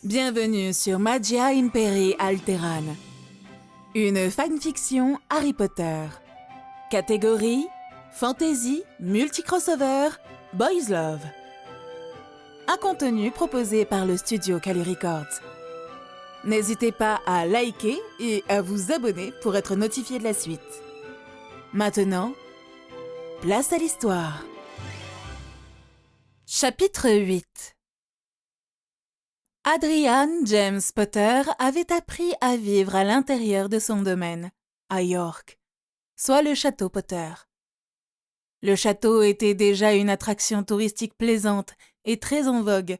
Bienvenue sur Magia Imperii Alteran, une fanfiction Harry Potter. Catégorie Fantasy, Multicrossover, Boys Love. Un contenu proposé par le studio Kali Records. N'hésitez pas à liker et à vous abonner pour être notifié de la suite. Maintenant, place à l'histoire. Chapitre 8. Adrian James Potter avait appris à vivre à l'intérieur de son domaine, à York, soit le château Potter. Le château était déjà une attraction touristique plaisante et très en vogue,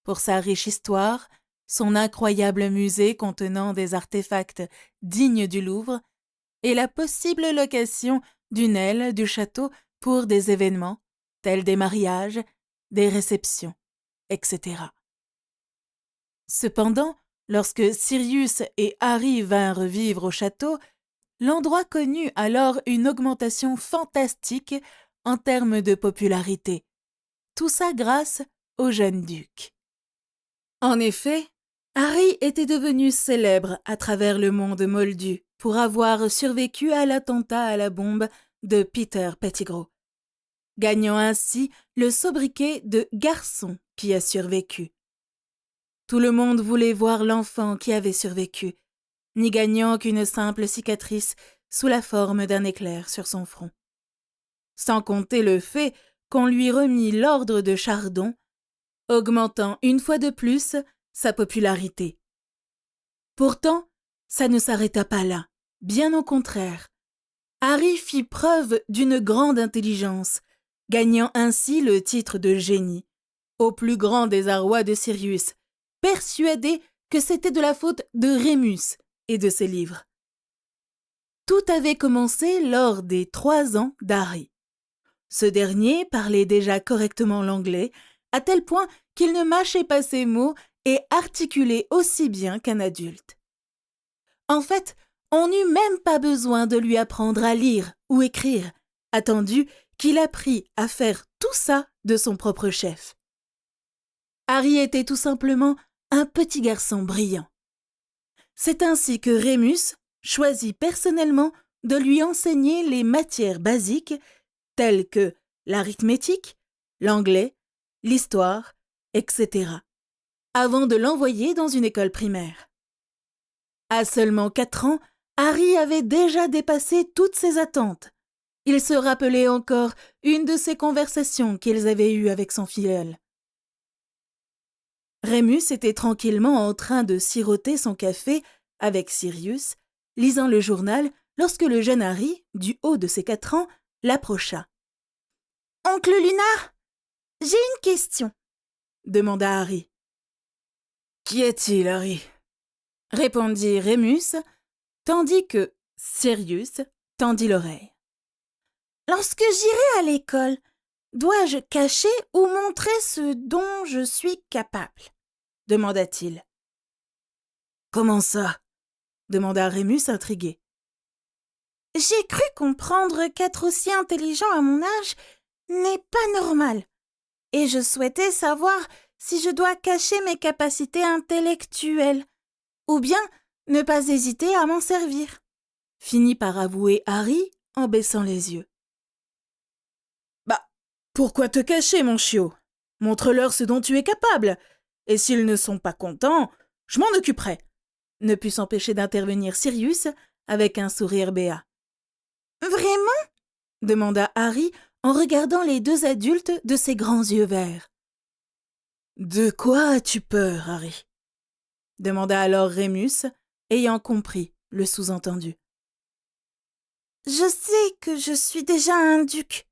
pour sa riche histoire, son incroyable musée contenant des artefacts dignes du Louvre et la possible location d'une aile du château pour des événements, tels des mariages, des réceptions, etc. Cependant, lorsque Sirius et Harry vinrent vivre au château, l'endroit connut alors une augmentation fantastique en termes de popularité. Tout ça grâce au jeune duc. En effet, Harry était devenu célèbre à travers le monde moldu pour avoir survécu à l'attentat à la bombe de Peter Pettigrew, gagnant ainsi le sobriquet de « garçon qui a survécu ». Tout le monde voulait voir l'enfant qui avait survécu, n'y gagnant qu'une simple cicatrice sous la forme d'un éclair sur son front. Sans compter le fait qu'on lui remit l'ordre de Chardon, augmentant une fois de plus sa popularité. Pourtant, ça ne s'arrêta pas là, bien au contraire. Harry fit preuve d'une grande intelligence, gagnant ainsi le titre de génie, au plus grand désarroi de Sirius, persuadé que c'était de la faute de Rémus et de ses livres. Tout avait commencé lors des 3 ans d'Harry. Ce dernier parlait déjà correctement l'anglais, à tel point qu'il ne mâchait pas ses mots et articulait aussi bien qu'un adulte. En fait, on n'eut même pas besoin de lui apprendre à lire ou écrire, attendu qu'il apprit à faire tout ça de son propre chef. Harry était tout simplement un petit garçon brillant. C'est ainsi que Rémus choisit personnellement de lui enseigner les matières basiques telles que l'arithmétique, l'anglais, l'histoire, etc., avant de l'envoyer dans une école primaire. À seulement 4 ans, Harry avait déjà dépassé toutes ses attentes. Il se rappelait encore une de ses conversations qu'ils avaient eues avec son filleul. Rémus était tranquillement en train de siroter son café avec Sirius, lisant le journal lorsque le jeune Harry, du haut de ses 4 ans, l'approcha. « Oncle Lunar, j'ai une question, » demanda Harry. « Qui est-il, Harry » répondit Rémus, tandis que Sirius tendit l'oreille. « Lorsque j'irai à l'école, dois-je cacher ou montrer ce dont je suis capable ?» demanda-t-il. « Comment ça ?» demanda Rémus intrigué. « J'ai cru comprendre qu'être aussi intelligent à mon âge n'est pas normal, et je souhaitais savoir si je dois cacher mes capacités intellectuelles, ou bien ne pas hésiter à m'en servir, » finit par avouer Harry en baissant les yeux. « Bah, pourquoi te cacher, mon chiot ? Montre-leur ce dont tu es capable, et s'ils ne sont pas contents, je m'en occuperai. » ne put s'empêcher d'intervenir Sirius avec un sourire béat. « Vraiment ?» demanda Harry en regardant les 2 adultes de ses grands yeux verts. « De quoi as-tu peur, Harry ?» demanda alors Rémus, ayant compris le sous-entendu. « Je sais que je suis déjà un duc,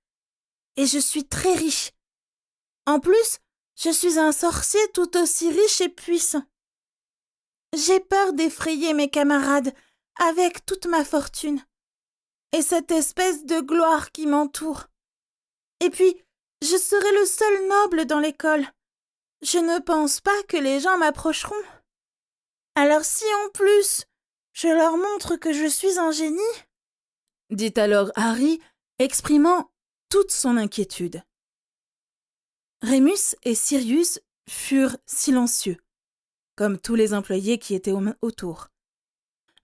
et je suis très riche. En plus, je suis un sorcier tout aussi riche et puissant. J'ai peur d'effrayer mes camarades avec toute ma fortune et cette espèce de gloire qui m'entoure. Et puis, je serai le seul noble dans l'école. Je ne pense pas que les gens m'approcheront. Alors si en plus, je leur montre que je suis un génie, » dit alors Harry, exprimant toute son inquiétude. Rémus et Sirius furent silencieux. comme tous les employés qui étaient autour.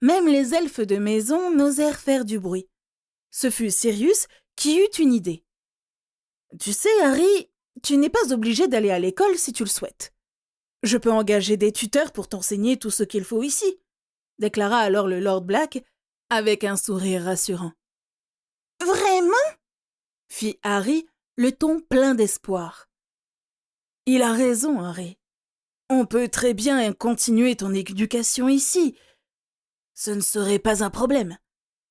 Même les elfes de maison n'osèrent faire du bruit. Ce fut Sirius qui eut une idée. « Tu sais, Harry, tu n'es pas obligé d'aller à l'école si tu le souhaites. Je peux engager des tuteurs pour t'enseigner tout ce qu'il faut ici, » déclara alors le Lord Black avec un sourire rassurant. « Vraiment ?» fit Harry, le ton plein d'espoir. « Il a raison, Harry. On peut très bien continuer ton éducation ici. Ce ne serait pas un problème.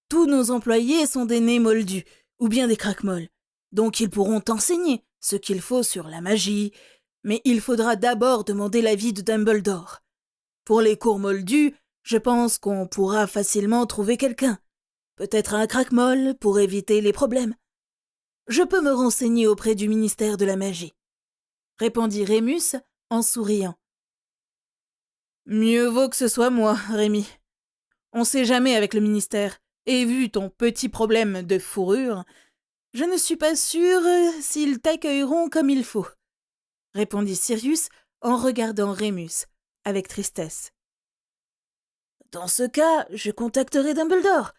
Tous nos employés sont des nés moldus ou bien des craquemolles, donc ils pourront t'enseigner ce qu'il faut sur la magie, mais il faudra d'abord demander l'avis de Dumbledore. Pour les cours moldus, je pense qu'on pourra facilement trouver quelqu'un, peut-être un craquemolle pour éviter les problèmes. Je peux me renseigner auprès du ministère de la magie, » répondit Rémus en souriant. « Mieux vaut que ce soit moi, Rémi. On sait jamais avec le ministère, et vu ton petit problème de fourrure, je ne suis pas sûre s'ils t'accueilleront comme il faut, » répondit Sirius en regardant Rémus avec tristesse. « Dans ce cas, je contacterai Dumbledore.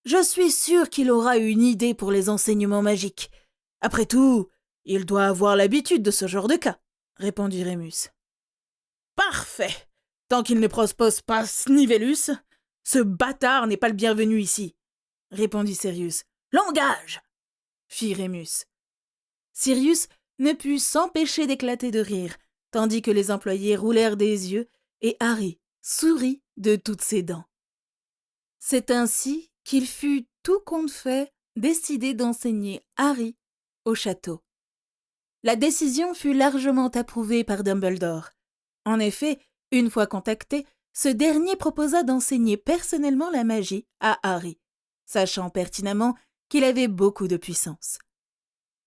Je suis sûre qu'il aura une idée pour les enseignements magiques. Après tout, il doit avoir l'habitude de ce genre de cas, » répondit Rémus. « Parfait. Tant qu'il ne propose pas Snivellus, ce bâtard n'est pas le bienvenu ici, » répondit Sirius. « Langage !» fit Rémus. Sirius ne put s'empêcher d'éclater de rire, tandis que les employés roulèrent des yeux et Harry sourit de toutes ses dents. C'est ainsi qu'il fut tout compte fait décidé d'enseigner Harry au château. La décision fut largement approuvée par Dumbledore. En effet, une fois contacté, ce dernier proposa d'enseigner personnellement la magie à Harry, sachant pertinemment qu'il avait beaucoup de puissance.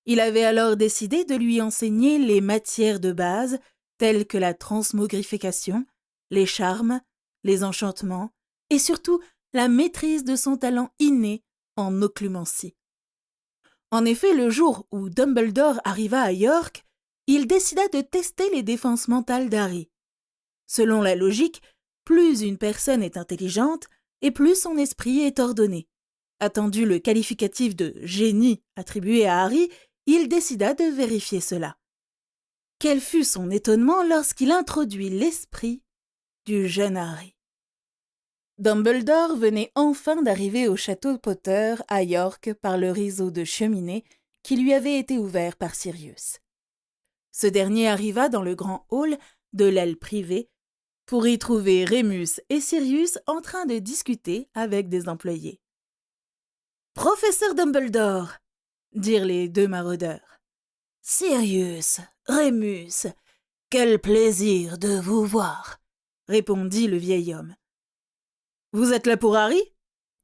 Il avait alors décidé de lui enseigner les matières de base telles que la transmogrification, les charmes, les enchantements et surtout la maîtrise de son talent inné en occlumencie. En effet, le jour où Dumbledore arriva à York, il décida de tester les défenses mentales d'Harry. Selon la logique, plus une personne est intelligente et plus son esprit est ordonné. Attendu le qualificatif de génie attribué à Harry, il décida de vérifier cela. Quel fut son étonnement lorsqu'il introduit l'esprit du jeune Harry. Dumbledore venait enfin d'arriver au château Potter à York par le réseau de cheminées qui lui avait été ouvert par Sirius. Ce dernier arriva dans le grand hall de l'aile privée pour y trouver Rémus et Sirius en train de discuter avec des employés. « Professeur Dumbledore !» dirent les deux maraudeurs. « Sirius, Rémus, quel plaisir de vous voir !» répondit le vieil homme. « Vous êtes là pour Harry ?»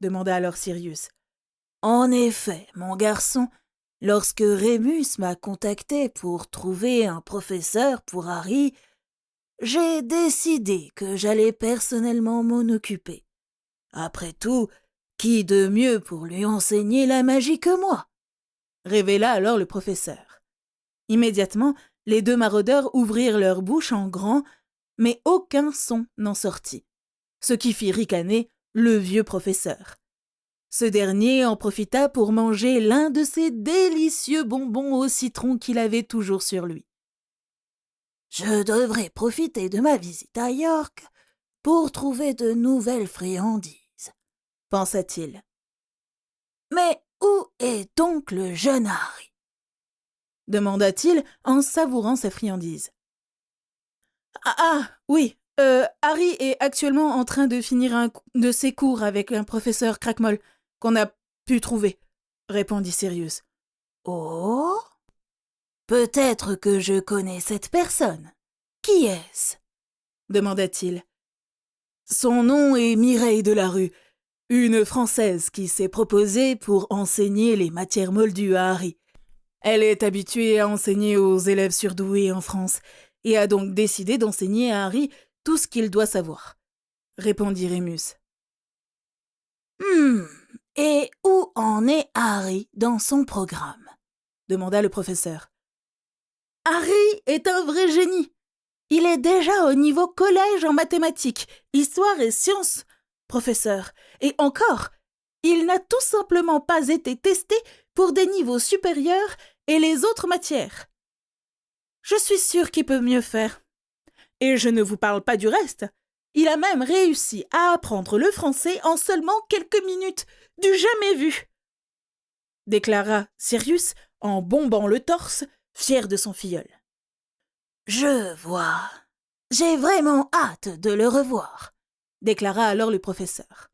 demanda alors Sirius. « En effet, mon garçon, lorsque Rémus m'a contacté pour trouver un professeur pour Harry, j'ai décidé que j'allais personnellement m'en occuper. Après tout, qui de mieux pour lui enseigner la magie que moi ?» révéla alors le professeur. Immédiatement, les deux maraudeurs ouvrirent leur bouche en grand, mais aucun son n'en sortit, ce qui fit ricaner le vieux professeur. Ce dernier en profita pour manger l'un de ces délicieux bonbons au citron qu'il avait toujours sur lui. « Je devrais profiter de ma visite à York pour trouver de nouvelles friandises, » pensa-t-il. « Mais où est donc le jeune Harry ?» demanda-t-il en savourant sa friandise. « Oui, Harry est actuellement en train de finir un de ses cours avec un professeur craquemolle qu'on a pu trouver, » répondit Sirius. « Oh, peut-être que je connais cette personne. Qui est-ce » demanda-t-il. « Son nom est Mireille Delarue, une Française qui s'est proposée pour enseigner les matières moldues à Harry. Elle est habituée à enseigner aux élèves surdoués en France et a donc décidé d'enseigner à Harry tout ce qu'il doit savoir, » répondit Rémus. « Et où en est Harry dans son programme ?» demanda le professeur. « Harry est un vrai génie. Il est déjà au niveau collège en mathématiques, histoire et sciences, professeur. Et encore, il n'a tout simplement pas été testé pour des niveaux supérieurs et les autres matières. Je suis sûre qu'il peut mieux faire. Et je ne vous parle pas du reste. Il a même réussi à apprendre le français en seulement quelques minutes, du jamais vu, déclara Sirius en bombant le torse, fier de son filleul. Je vois. J'ai vraiment hâte de le revoir, déclara alors le professeur.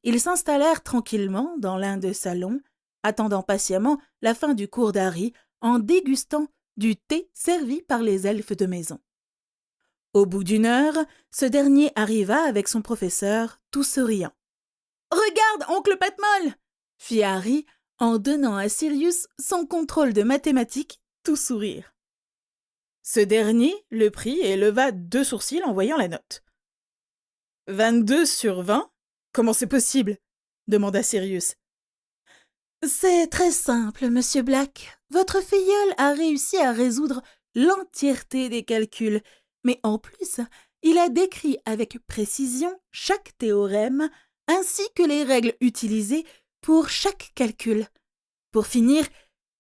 Ils s'installèrent tranquillement dans l'un des salons, attendant patiemment la fin du cours d'Harry en dégustant du thé servi par les elfes de maison. Au bout d'une heure, ce dernier arriva avec son professeur, tout souriant. « Regarde, oncle Patmol !» fit Harry en donnant à Sirius son contrôle de mathématiques, tout sourire. Ce dernier le prit et leva 2 sourcils en voyant la note. « 22 sur 20 ? Comment c'est possible ?» demanda Sirius. « C'est très simple, monsieur Black. Votre filleul a réussi à résoudre l'entièreté des calculs, mais en plus, il a décrit avec précision chaque théorème ainsi que les règles utilisées pour chaque calcul. Pour finir,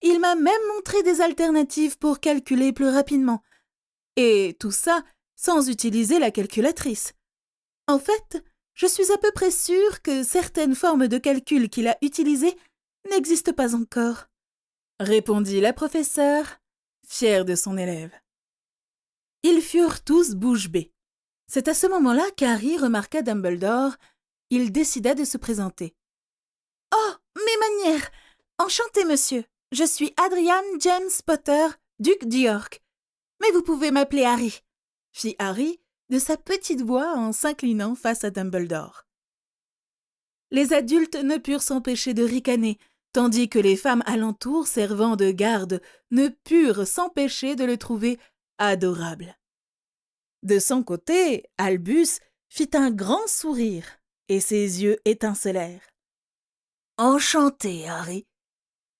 il m'a même montré des alternatives pour calculer plus rapidement. Et tout ça sans utiliser la calculatrice. En fait, je suis à peu près sûre que certaines formes de calcul qu'il a utilisées n'existent pas encore, répondit la professeure, fière de son élève. Ils furent tous bouche bée. C'est à ce moment-là qu'Harry remarqua Dumbledore. Il décida de se présenter. « Oh, mes manières! Enchanté, monsieur. Je suis Adrian James Potter, duc d'York. Mais vous pouvez m'appeler Harry, » fit Harry de sa petite voix en s'inclinant face à Dumbledore. Les adultes ne purent s'empêcher de ricaner, tandis que les femmes alentour servant de garde ne purent s'empêcher de le trouver adorable. De son côté, Albus fit un grand sourire et ses yeux étincelèrent. « Enchanté, Harry.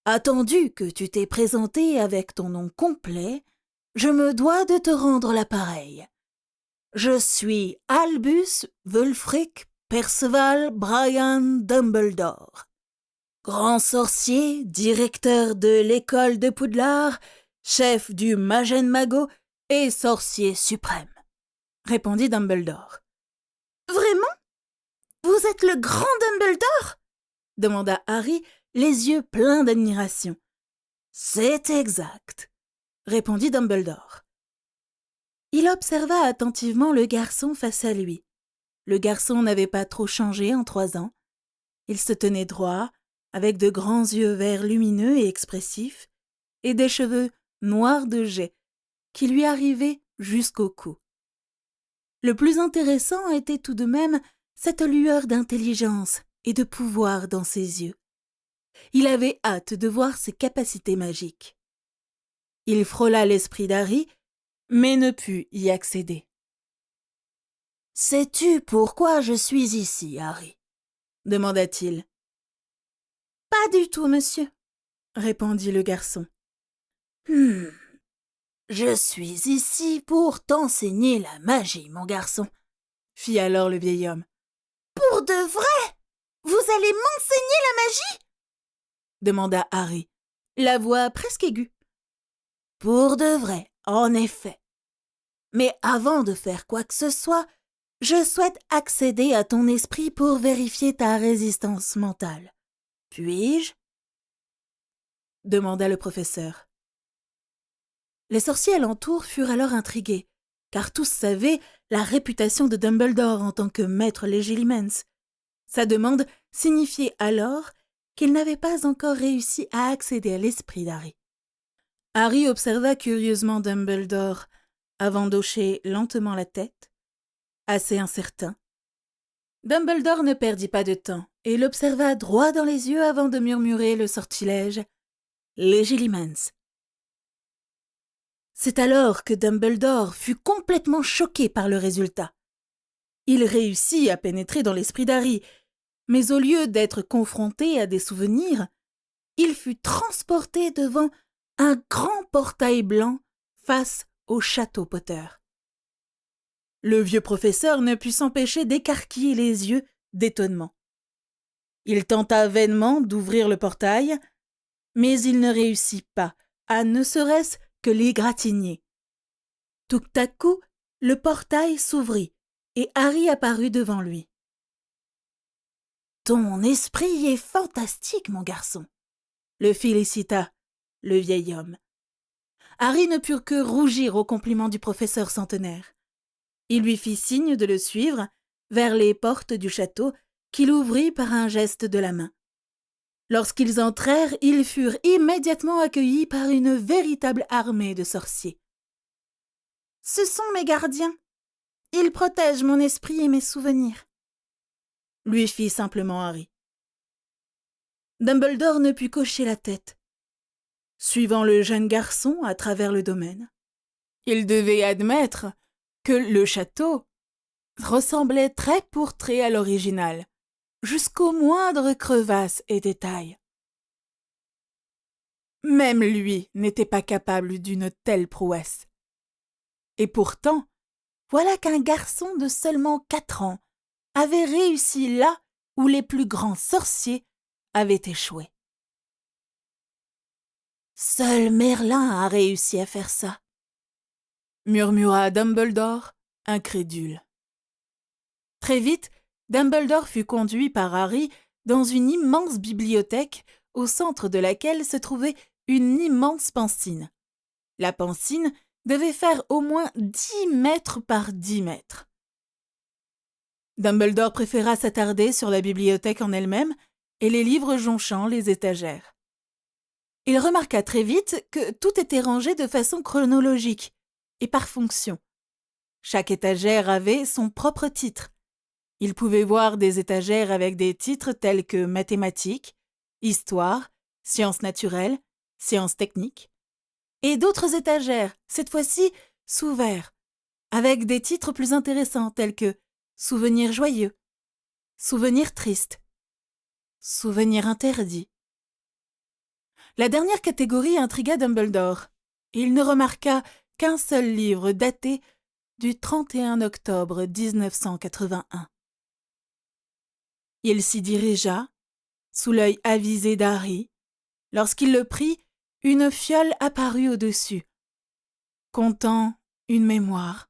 Attendu que tu t'es présenté avec ton nom complet, je me dois de te rendre l'appareil. Je suis Albus Wulfric Perceval Brian Dumbledore, grand sorcier, directeur de l'école de Poudlard, chef du Magen-Mago et sorcier suprême, » répondit Dumbledore. « Vraiment ? Vous êtes le grand Dumbledore ?» demanda Harry, les yeux pleins d'admiration. « C'est exact, » répondit Dumbledore. Il observa attentivement le garçon face à lui. Le garçon n'avait pas trop changé en 3 ans. Il se tenait droit, avec de grands yeux verts lumineux et expressifs, et des cheveux noirs de jais qui lui arrivaient jusqu'au cou. Le plus intéressant était tout de même cette lueur d'intelligence et de pouvoir dans ses yeux. Il avait hâte de voir ses capacités magiques. Il frôla l'esprit d'Harry, mais ne put y accéder. « Sais-tu pourquoi je suis ici, Harry ?» demanda-t-il. « Pas du tout, monsieur, » répondit le garçon. « Je suis ici pour t'enseigner la magie, mon garçon, » fit alors le vieil homme. « Pour de vrai? Vous allez m'enseigner la magie ?» demanda Harry, la voix presque aiguë. « Pour de vrai, en effet. Mais avant de faire quoi que ce soit, je souhaite accéder à ton esprit pour vérifier ta résistance mentale. Puis-je » demanda le professeur. Les sorciers alentour furent alors intrigués, car tous savaient la réputation de Dumbledore en tant que maître Legilimens. Sa demande signifiait alors qu'il n'avait pas encore réussi à accéder à l'esprit d'Harry. Harry observa curieusement Dumbledore, avant d'hocher lentement la tête, assez incertain. Dumbledore ne perdit pas de temps et l'observa droit dans les yeux avant de murmurer le sortilège « Legilimens ». C'est alors que Dumbledore fut complètement choqué par le résultat. Il réussit à pénétrer dans l'esprit d'Harry, mais au lieu d'être confronté à des souvenirs, il fut transporté devant un grand portail blanc face au château Potter. Le vieux professeur ne put s'empêcher d'écarquiller les yeux d'étonnement. Il tenta vainement d'ouvrir le portail, mais il ne réussit pas à ne serait-ce que l'égratigner. Tout à coup, le portail s'ouvrit et Harry apparut devant lui. « Ton esprit est fantastique, mon garçon !» le félicita le vieil homme. Harry ne put que rougir au compliment du professeur centenaire. Il lui fit signe de le suivre vers les portes du château qu'il ouvrit par un geste de la main. Lorsqu'ils entrèrent, ils furent immédiatement accueillis par une véritable armée de sorciers. « Ce sont mes gardiens. Ils protègent mon esprit et mes souvenirs. » lui fit simplement Harry. Dumbledore ne put qu'hocher la tête, suivant le jeune garçon à travers le domaine. Il devait admettre que le château ressemblait trait pour trait à l'original, jusqu'aux moindres crevasses et détails. Même lui n'était pas capable d'une telle prouesse. Et pourtant, voilà qu'un garçon de seulement 4 ans avait réussi là où les plus grands sorciers avaient échoué. Seul Merlin a réussi à faire ça, murmura Dumbledore, incrédule. Très vite, Dumbledore fut conduit par Harry dans une immense bibliothèque au centre de laquelle se trouvait une immense pancine. La pancine devait faire au moins 10 mètres par 10 mètres. Dumbledore préféra s'attarder sur la bibliothèque en elle-même et les livres jonchant les étagères. Il remarqua très vite que tout était rangé de façon chronologique et par fonction. Chaque étagère avait son propre titre. Il pouvait voir des étagères avec des titres tels que mathématiques, histoire, sciences naturelles, sciences techniques, et d'autres étagères, cette fois-ci sous verre, avec des titres plus intéressants tels que souvenirs joyeux, souvenirs tristes, souvenirs interdits. La dernière catégorie intrigua Dumbledore. Il ne remarqua qu'un seul livre daté du 31 octobre 1981. Il s'y dirigea, sous l'œil avisé d'Harry. Lorsqu'il le prit, une fiole apparut au-dessus, contenant une mémoire,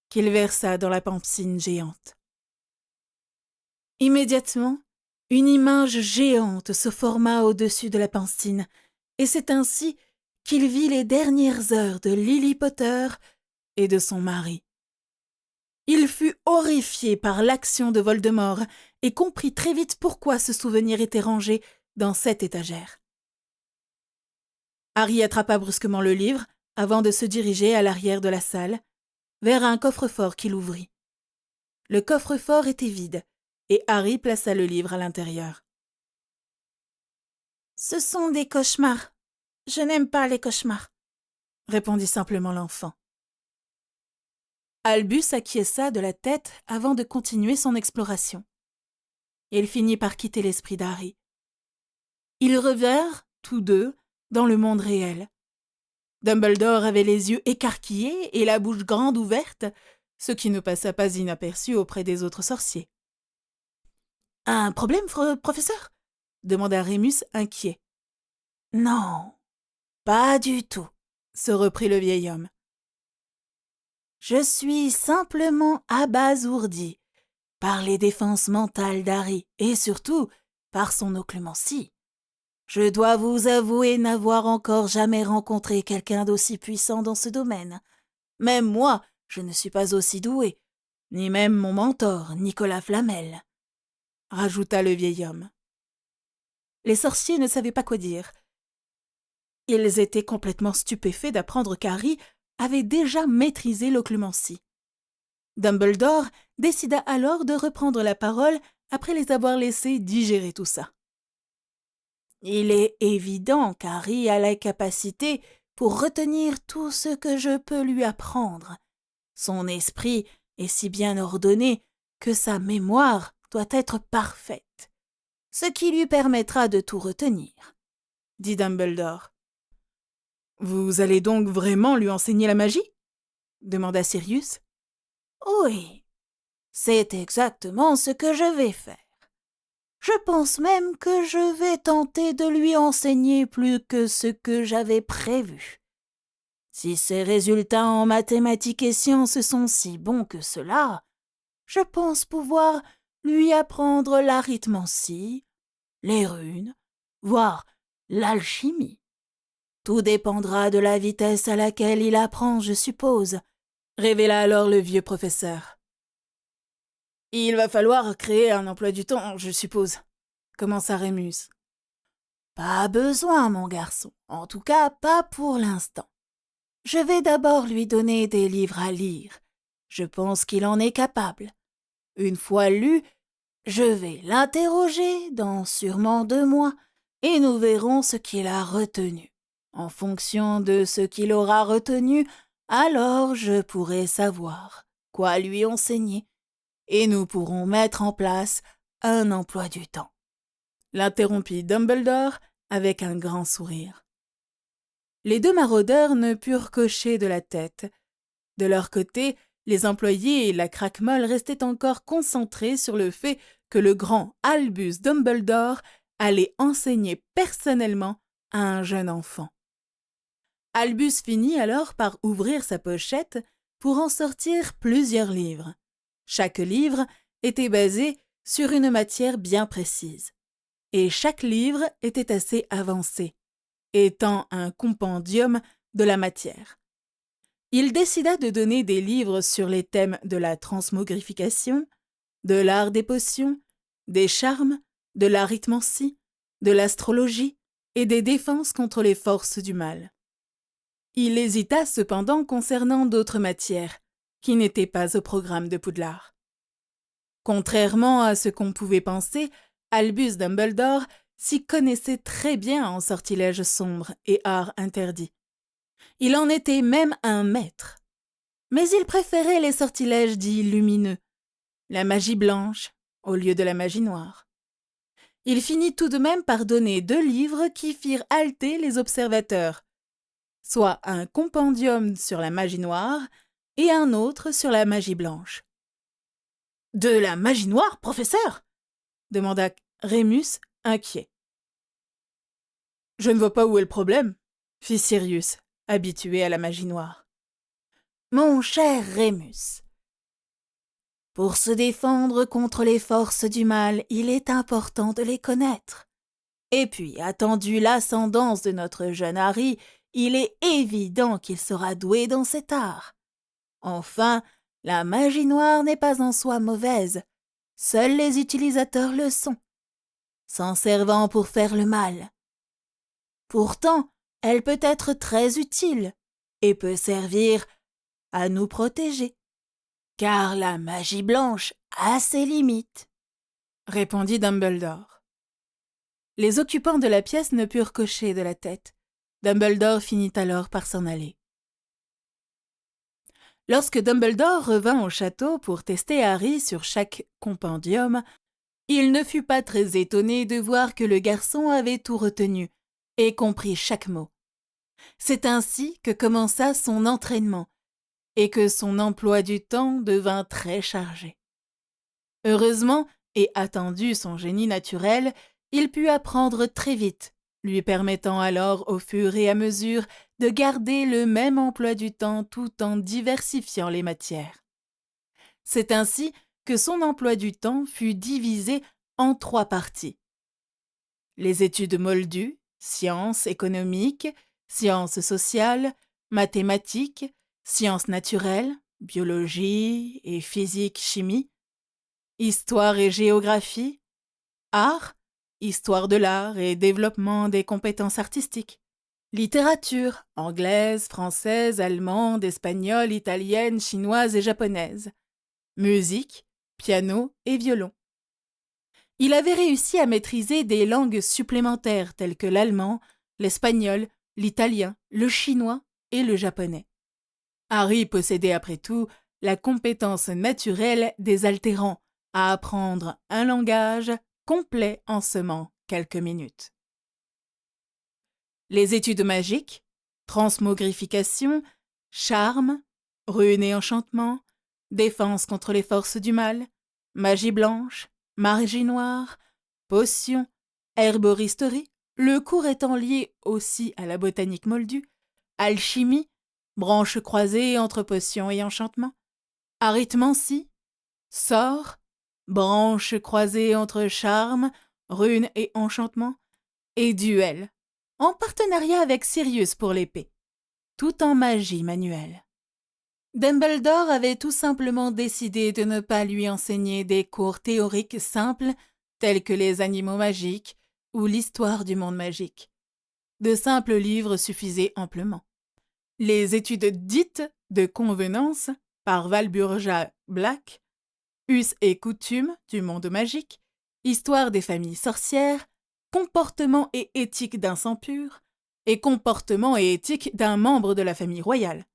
qu'il versa dans la pancine géante. Immédiatement, une image géante se forma au-dessus de la pancine, et c'est ainsi qu'il vit les dernières heures de Lily Potter et de son mari. Il fut horrifié par l'action de Voldemort et comprit très vite pourquoi ce souvenir était rangé dans cette étagère. Harry attrapa brusquement le livre avant de se diriger à l'arrière de la salle, vers un coffre-fort qu'il ouvrit. Le coffre-fort était vide, et Harry plaça le livre à l'intérieur. « Ce sont des cauchemars. Je n'aime pas les cauchemars, » répondit simplement l'enfant. Albus acquiesça de la tête avant de continuer son exploration. Il finit par quitter l'esprit d'Harry. Ils revinrent, tous deux, dans le monde réel. Dumbledore avait les yeux écarquillés et la bouche grande ouverte, ce qui ne passa pas inaperçu auprès des autres sorciers. « Un problème, professeur ?» demanda Rémus, inquiet. « Non, pas du tout, » se reprit le vieil homme. « Je suis simplement abasourdi par les défenses mentales d'Harry et surtout par son occlumencie. Je dois vous avouer n'avoir encore jamais rencontré quelqu'un d'aussi puissant dans ce domaine. Même moi, je ne suis pas aussi doué, ni même mon mentor, Nicolas Flamel, » rajouta le vieil homme. Les sorciers ne savaient pas quoi dire. Ils étaient complètement stupéfaits d'apprendre qu'Harry avait déjà maîtrisé l'occlumencie. Dumbledore décida alors de reprendre la parole après les avoir laissés digérer tout ça. Il est évident qu'Harry a la capacité pour retenir tout ce que je peux lui apprendre. Son esprit est si bien ordonné que sa mémoire doit être parfaite, ce qui lui permettra de tout retenir, dit Dumbledore. « Vous allez donc vraiment lui enseigner la magie ?» demanda Sirius. Oui, c'est exactement ce que je vais faire. Je pense même que je vais tenter de lui enseigner plus que ce que j'avais prévu. Si ses résultats en mathématiques et sciences sont si bons que cela, je pense pouvoir lui apprendre l'arithmancie, les runes, voire l'alchimie. Tout dépendra de la vitesse à laquelle il apprend, je suppose, révéla alors le vieux professeur. Il va falloir créer un emploi du temps, je suppose, commença Rémus. Pas besoin, mon garçon, en tout cas pas pour l'instant. Je vais d'abord lui donner des livres à lire. Je pense qu'il en est capable. Une fois lu, je vais l'interroger dans sûrement 2 mois et nous verrons ce qu'il a retenu. En fonction de ce qu'il aura retenu, alors je pourrai savoir quoi lui enseigner et nous pourrons mettre en place un emploi du temps. L'interrompit Dumbledore avec un grand sourire. Les deux maraudeurs ne purent qu'hocher de la tête. De leur côté, les employés et la craque-molle restaient encore concentrés sur le fait que le grand Albus Dumbledore allait enseigner personnellement à un jeune enfant. Albus finit alors par ouvrir sa pochette pour en sortir plusieurs livres. Chaque livre était basé sur une matière bien précise. Et chaque livre était assez avancé, étant un compendium de la matière. Il décida de donner des livres sur les thèmes de la transmogrification, de l'art des potions, des charmes, de l'arithmancie, de l'astrologie et des défenses contre les forces du mal. Il hésita cependant concernant d'autres matières, qui n'étaient pas au programme de Poudlard. Contrairement à ce qu'on pouvait penser, Albus Dumbledore s'y connaissait très bien en sortilèges sombres et arts interdits. Il en était même un maître. Mais il préférait les sortilèges dits lumineux, la magie blanche au lieu de la magie noire. Il finit tout de même par donner 2 livres qui firent halter les observateurs, soit un compendium sur la magie noire et un autre sur la magie blanche. « De la magie noire, professeur ?» demanda Rémus, inquiet. « Je ne vois pas où est le problème, » fit Sirius, habitué à la magie noire. « Mon cher Rémus, pour se défendre contre les forces du mal, il est important de les connaître. Et puis, attendu l'ascendance de notre jeune Harry, il est évident qu'il sera doué dans cet art. Enfin, la magie noire n'est pas en soi mauvaise, seuls les utilisateurs le sont, s'en servant pour faire le mal. Pourtant, elle peut être très utile et peut servir à nous protéger, car la magie blanche a ses limites, répondit Dumbledore. Les occupants de la pièce ne purent qu'hocher de la tête. Dumbledore finit alors par s'en aller. Lorsque Dumbledore revint au château pour tester Harry sur chaque compendium, il ne fut pas très étonné de voir que le garçon avait tout retenu et compris chaque mot. C'est ainsi que commença son entraînement et que son emploi du temps devint très chargé. Heureusement, et attendu son génie naturel, il put apprendre très vite, lui permettant alors au fur et à mesure de garder le même emploi du temps tout en diversifiant les matières. C'est ainsi que son emploi du temps fut divisé en 3 parties. Les études moldues, sciences économiques, sciences sociales, mathématiques, sciences naturelles, biologie et physique-chimie, histoire et géographie, art, histoire de l'art et développement des compétences artistiques, littérature, anglaise, française, allemande, espagnole, italienne, chinoise et japonaise, musique, piano et violon. Il avait réussi à maîtriser des langues supplémentaires telles que l'allemand, l'espagnol, l'italien, le chinois et le japonais. Harry possédait après tout la compétence naturelle des altérants à apprendre un langage complet en seulement quelques minutes. Les études magiques, transmogrification, charme, runes et enchantements, défense contre les forces du mal, magie blanche, magie noire, potions, herboristerie, le cours étant lié aussi à la botanique moldue, alchimie, branches croisées entre potions et enchantements, arithmancie, sorts, branches croisées entre charme, runes et enchantements, et duel, en partenariat avec Sirius pour l'épée, tout en magie manuelle. Dumbledore avait tout simplement décidé de ne pas lui enseigner des cours théoriques simples tels que les animaux magiques ou l'histoire du monde magique. De simples livres suffisaient amplement. Les études dites de convenance par Walburga Black, Us et coutumes du monde magique, histoire des familles sorcières, comportement et éthique d'un sang pur, et comportement et éthique d'un membre de la famille royale.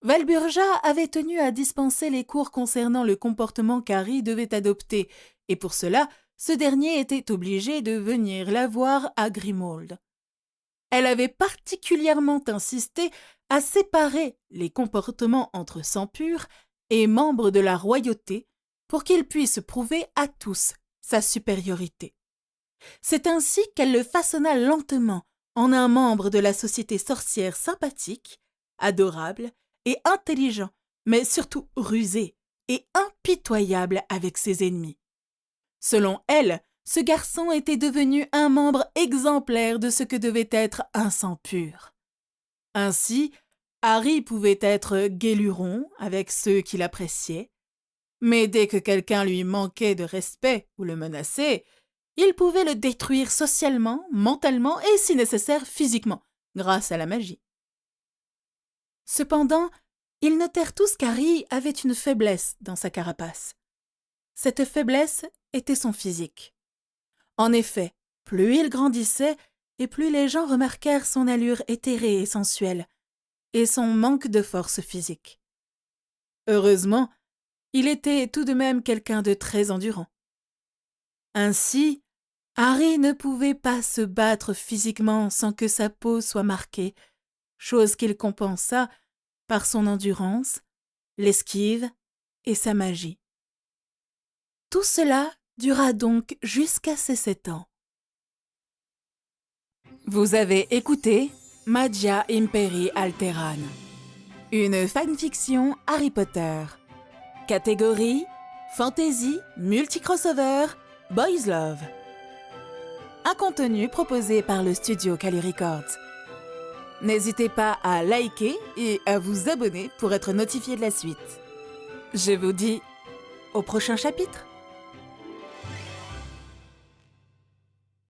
Walburga avait tenu à dispenser les cours concernant le comportement qu'Harry devait adopter, et pour cela, ce dernier était obligé de venir la voir à Grimmauld. Elle avait particulièrement insisté à séparer les comportements entre sang pur et membres de la royauté pour qu'il puisse prouver à tous sa supériorité. C'est ainsi qu'elle le façonna lentement en un membre de la société sorcière sympathique, adorable et intelligent, mais surtout rusé et impitoyable avec ses ennemis. Selon elle, ce garçon était devenu un membre exemplaire de ce que devait être un sang pur. Ainsi, Harry pouvait être guéluron avec ceux qui l'appréciaient, mais dès que quelqu'un lui manquait de respect ou le menaçait, il pouvait le détruire socialement, mentalement et, si nécessaire, physiquement, grâce à la magie. Cependant, ils notèrent tous qu'Harry avait une faiblesse dans sa carapace. Cette faiblesse était son physique. En effet, plus il grandissait, et plus les gens remarquèrent son allure éthérée et sensuelle, et son manque de force physique. Heureusement, il était tout de même quelqu'un de très endurant. Ainsi, Harry ne pouvait pas se battre physiquement sans que sa peau soit marquée, chose qu'il compensa par son endurance, l'esquive et sa magie. Tout cela dura donc jusqu'à ses 7 ans. Vous avez écouté Magia Imperi Alteran, une fanfiction Harry Potter. Catégorie Fantasy, Multicrossover, Boys Love. Un contenu proposé par le studio Kali Records. N'hésitez pas à liker et à vous abonner pour être notifié de la suite. Je vous dis au prochain chapitre.